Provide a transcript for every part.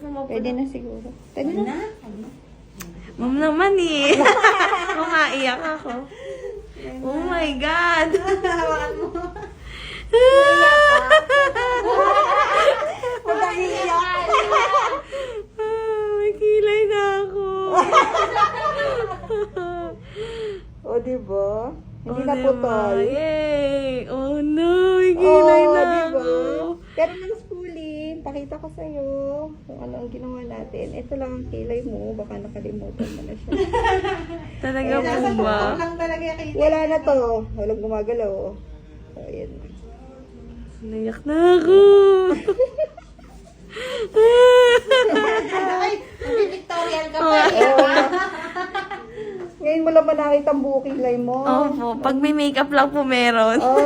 Pwede na siguro. Pwede na. Ma'am naman eh. Kumaiyak ako. Oh my God. Hawakan mo. Mag-iiyak. May kilay na ako. O, diba? Hindi Oh, na diba? putol. Yay! Oh no, may kilay na diba? ako. Pero nang spooling, pakita ko sa'yo kung ano ang ginawa natin. Ito lang ang kilay mo. Baka nakalimutan mo na siya. Talaga po nasa ba? lang talaga yung kilay. Wala na to. Walang gumagalaw. So, ayan. Naiyak na ako. Ay, victorial ka pa. Ngayon mo lang ba nakita ang buong kilay mo? Opo, pag may makeup lang po meron. Ano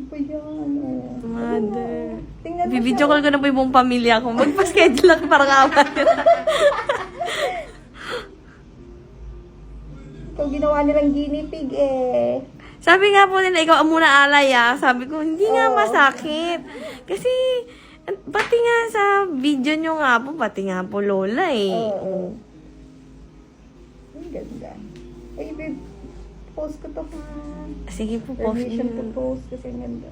ba yan? Mother. Tingnan mo Bibidyo call ko na po yung buong pamilya ko. Magpa-schedule lang para kaawat. Ito ginawa nilang guinea pig eh. Sabi nga po nila, ikaw ang muna alay ah. Sabi ko, hindi nga masakit. Kasi, pati nga sa video nyo nga po, pati nga po lola eh. Oo. Ang ganda. Ay, babe. Post ko to ha. Sige po, post Permission to nyo. post kasi ang ganda.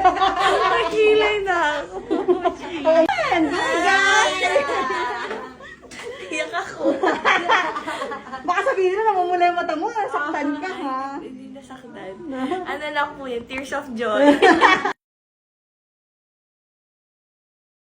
Nakilay na ako. Ayan! Iyak ako. Baka sabihin na namumula yung mata mo. Saktan ka ha. Hindi nasaktan. Ano lang po yun, tears of joy.